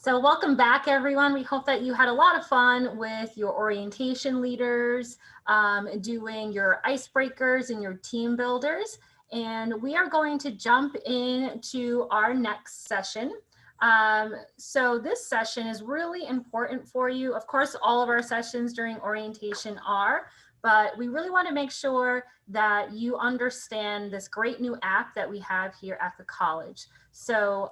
So welcome back, everyone. We hope that you had a lot of fun with your orientation leaders, doing your icebreakers and your team builders. And we are going to jump into our next session. So this session is really important for you. Of course, all of our sessions during orientation are, but we really want to make sure that you understand this great new app that we have here at the college. So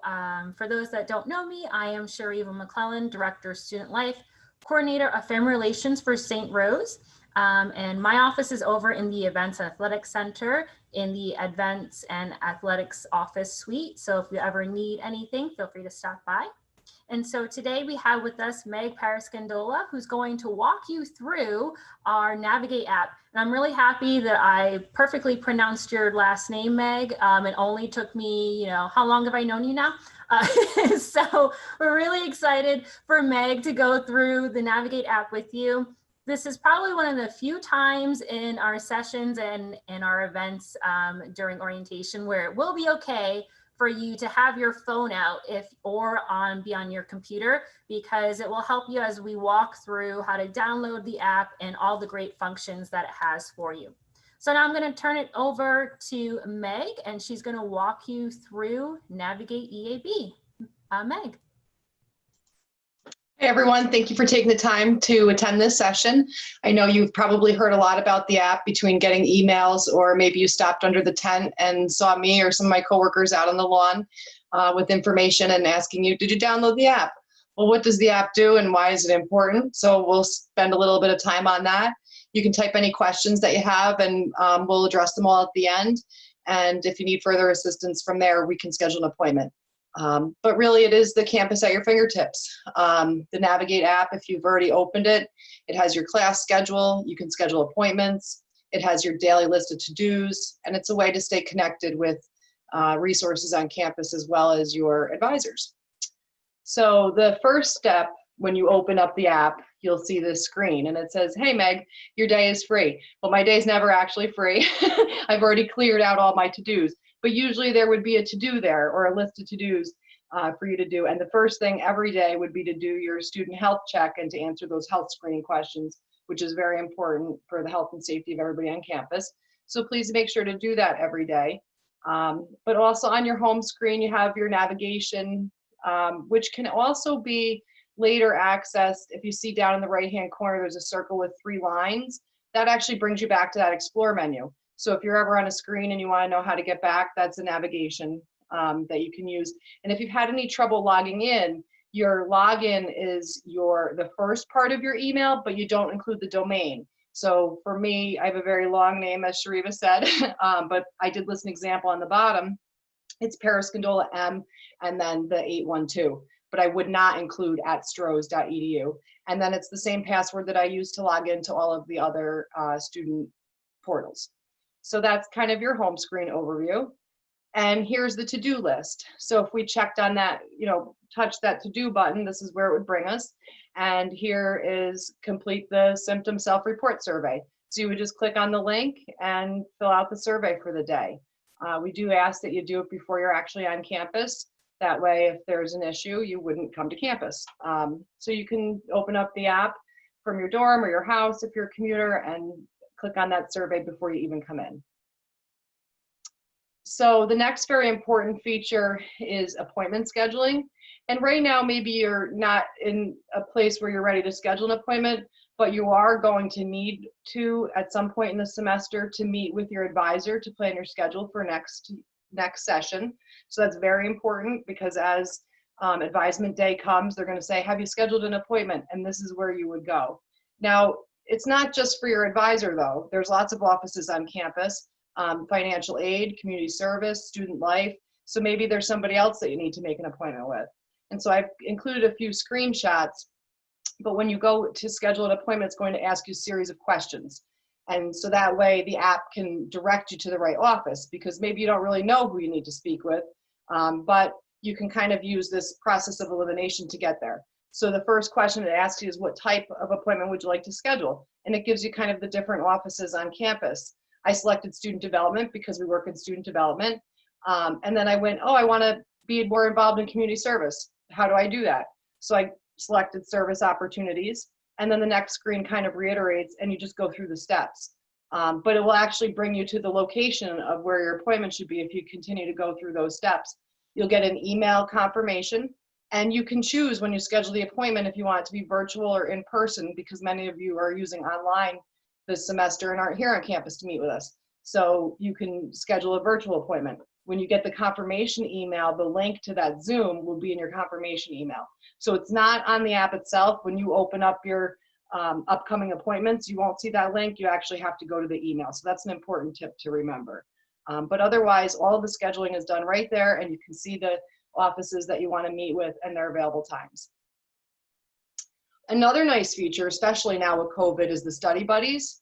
for those that don't know me, I am Shariva McClellan, Director of Student Life, Coordinator of Family Relations for St. Rose. And my office is over in the Events and Athletics Center in the Events and Athletics Office Suite. So if you ever need anything, feel free to stop by. And so today we have with us Meg Parascandola, who's going to walk you through our Navigate app. And I'm really happy that I perfectly pronounced your last name, Meg. It only took me, how long have I known you now? So we're really excited for Meg to go through the Navigate app with you. This is probably one of the few times in our sessions and in our events during orientation where it will be okay for you to have your phone out or be on your computer, because it will help you as we walk through how to download the app and all the great functions that it has for you. So now I'm going to turn it over to Meg, and she's going to walk you through Navigate EAB. Meg. Hey everyone, thank you for taking the time to attend this session. I know you've probably heard a lot about the app between getting emails, or maybe you stopped under the tent and saw me or some of my coworkers out on the lawn with information and asking you, did you download the app? Well, what does the app do and why is it important? So we'll spend a little bit of time on that. You can type any questions that you have and we'll address them all at the end. And if you need further assistance from there, we can schedule an appointment. But really it is the campus at your fingertips. The Navigate app, if you've already opened it, it has your class schedule, you can schedule appointments, it has your daily list of to-dos, and it's a way to stay connected with resources on campus as well as your advisors. So the first step, when you open up the app, you'll see this screen and it says, hey Meg, your day is free. Well, my day's never actually free. I've already cleared out all my to-dos. But usually there would be a to-do there or a list of to-dos for you to do. And the first thing every day would be to do your student health check and to answer those health screening questions, which is very important for the health and safety of everybody on campus. So please make sure to do that every day. But also on your home screen, you have your navigation, which can also be later accessed. If you see down in the right-hand corner, there's a circle with 3 lines. That actually brings you back to that Explore menu. So if you're ever on a screen and you want to know how to get back, that's a navigation that you can use. And if you've had any trouble logging in, your login is the first part of your email, but you don't include the domain. So for me, I have a very long name, as Shariva said, but I did list an example on the bottom. It's Parascandola M and then the 812, but I would not include @stros.edu. And then it's the same password that I use to log into all of the other student portals. So that's kind of your home screen overview. And here's the to-do list. So if we checked on that, touch that to-do button, this is where it would bring us. And here is complete the symptom self-report survey. So you would just click on the link and fill out the survey for the day. We do ask that you do it before you're actually on campus. That way, if there's an issue, you wouldn't come to campus. So you can open up the app from your dorm or your house if you're a commuter and click on that survey before you even come in. So the next very important feature is appointment scheduling. And right now, maybe you're not in a place where you're ready to schedule an appointment, but you are going to need to, at some point in the semester, to meet with your advisor to plan your schedule for next session. So that's very important, because as advisement day comes, they're going to say, have you scheduled an appointment? And this is where you would go. Now, it's not just for your advisor, though. There's lots of offices on campus, financial aid, community service, student life. So maybe there's somebody else that you need to make an appointment with. And so I've included a few screenshots, but when you go to schedule an appointment, it's going to ask you a series of questions. And so that way the app can direct you to the right office, because maybe you don't really know who you need to speak with, but you can kind of use this process of elimination to get there. So the first question it asks you is, what type of appointment would you like to schedule? And it gives you kind of the different offices on campus. I selected student development because we work in student development. And then I went, I want to be more involved in community service. How do I do that? So I selected service opportunities, and then the next screen kind of reiterates, and you just go through the steps. But it will actually bring you to the location of where your appointment should be if you continue to go through those steps. You'll get an email confirmation, and you can choose when you schedule the appointment if you want it to be virtual or in person, because many of you are using online this semester and aren't here on campus to meet with us. So you can schedule a virtual appointment. When you get the confirmation email, the link to that Zoom will be in your confirmation email. So it's not on the app itself. When you open up your upcoming appointments, you won't see that link. You actually have to go to the email. So that's an important tip to remember. But otherwise, all of the scheduling is done right there, and you can see the offices that you want to meet with and their available times. Another nice feature, especially now with COVID, is the study buddies.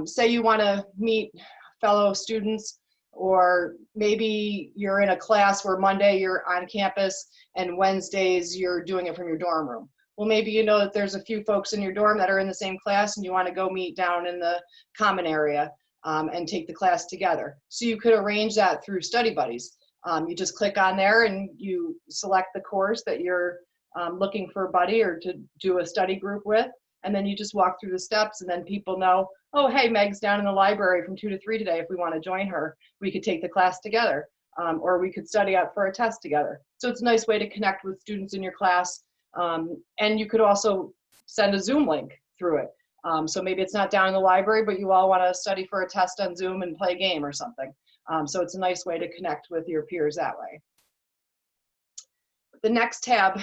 Say you want to meet fellow students, or maybe you're in a class where Monday you're on campus and Wednesdays you're doing it from your dorm room. Well, maybe you know that there's a few folks in your dorm that are in the same class and you want to go meet down in the common area and take the class together. So you could arrange that through study buddies. You just click on there and you select the course that you're looking for a buddy or to do a study group with, and then you just walk through the steps, and then people know, oh, hey, Meg's down in the library from 2 to 3 today. If we want to join her, we could take the class together, or we could study out for a test together. So it's a nice way to connect with students in your class, and you could also send a Zoom link through it. So maybe it's not down in the library, but you all want to study for a test on Zoom and play a game or something. So it's a nice way to connect with your peers that way. The next tab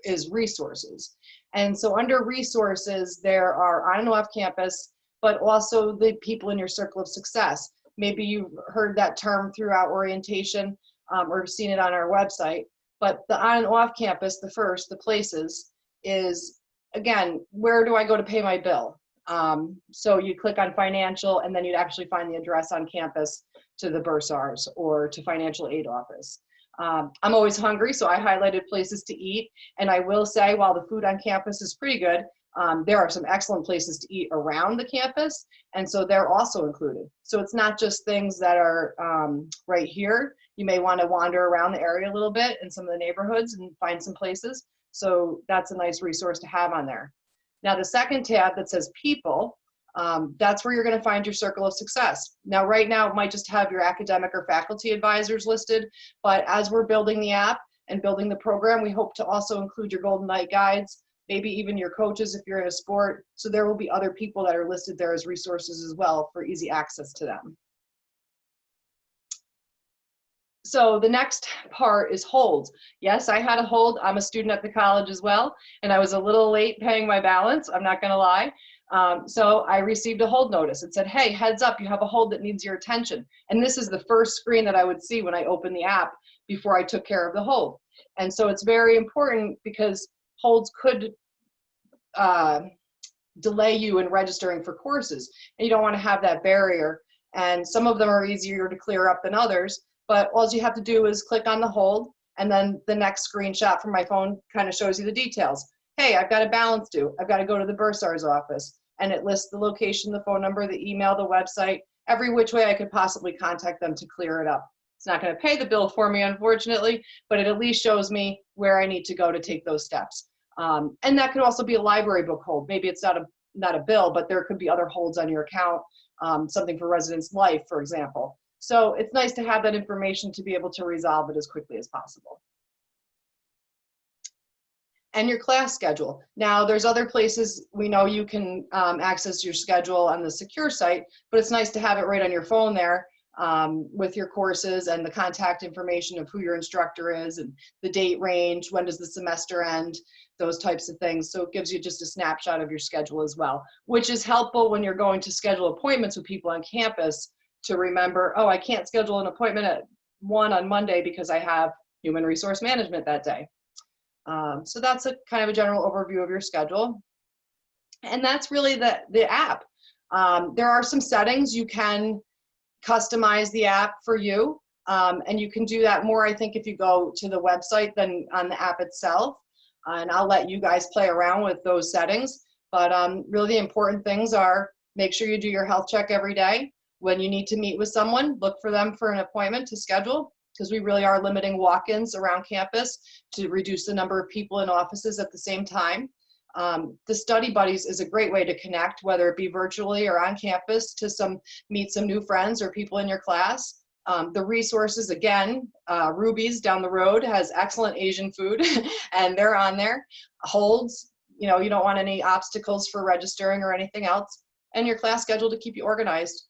is resources. And so under resources, there are on and off campus, but also the people in your circle of success. Maybe you've heard that term throughout orientation or seen it on our website, but the on and off campus, the places is, again, where do I go to pay my bill? So you click on financial, and then you'd actually find the address on campus to the bursars or to financial aid office. I'm always hungry, so I highlighted places to eat. And I will say, while the food on campus is pretty good, there are some excellent places to eat around the campus. And so they're also included. So it's not just things that are right here. You may want to wander around the area a little bit in some of the neighborhoods and find some places. So that's a nice resource to have on there. Now, the second tab that says people, that's where you're going to find your circle of success. Now, right now, it might just have your academic or faculty advisors listed, but as we're building the app and building the program, we hope to also include your Golden Knight guides, maybe even your coaches if you're in a sport. So there will be other people that are listed there as resources as well for easy access to them. So the next part is holds. Yes, I had a hold. I'm a student at the college as well, and I was a little late paying my balance. I'm not going to lie. So I received a hold notice. It said, hey, heads up, you have a hold that needs your attention. And this is the first screen that I would see when I opened the app before I took care of the hold. And so it's very important because holds could delay you in registering for courses. And you don't want to have that barrier. And some of them are easier to clear up than others. But all you have to do is click on the hold, and then the next screenshot from my phone kind of shows you the details. Hey, I've got a balance due. I've got to go to the bursar's office. And it lists the location, the phone number, the email, the website, every which way I could possibly contact them to clear it up. It's not going to pay the bill for me, unfortunately, but it at least shows me where I need to go to take those steps. And that could also be a library book hold. Maybe it's not a bill, but there could be other holds on your account, something for Residence Life, for example. So it's nice to have that information to be able to resolve it as quickly as possible. And your class schedule. Now, there's other places we know you can access your schedule on the secure site, but it's nice to have it right on your phone there with your courses and the contact information of who your instructor is and the date range, when does the semester end, those types of things. So it gives you just a snapshot of your schedule as well, which is helpful when you're going to schedule appointments with people on campus to remember, oh, I can't schedule an appointment at 1 on Monday because I have human resource management that day. So that's a kind of a general overview of your schedule. And that's really the app. There are some settings. You can customize the app for you. And you can do that more, I think, if you go to the website than on the app itself. And I'll let you guys play around with those settings. But really the important things are make sure you do your health check every day. When you need to meet with someone, look for them for an appointment to schedule. because we really are limiting walk-ins around campus to reduce the number of people in offices at the same time. The Study Buddies is a great way to connect, whether it be virtually or on campus, to meet some new friends or people in your class. The resources, again, Ruby's down the road has excellent Asian food and they're on there. Holds, you know, you don't want any obstacles for registering or anything else, and your class schedule to keep you organized.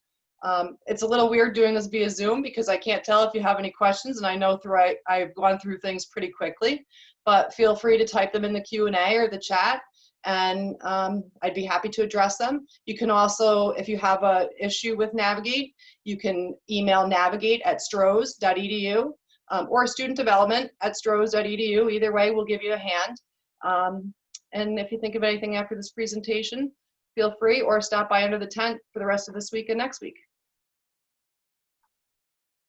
It's a little weird doing this via Zoom because I can't tell if you have any questions, and I know I've gone through things pretty quickly, but feel free to type them in the Q&A or the chat, and I'd be happy to address them. You can also, if you have an issue with Navigate, you can email navigate@strohs.edu or studentdevelopment@strohs.edu. Either way, we'll give you a hand. And if you think of anything after this presentation, feel free, or stop by under the tent for the rest of this week and next week.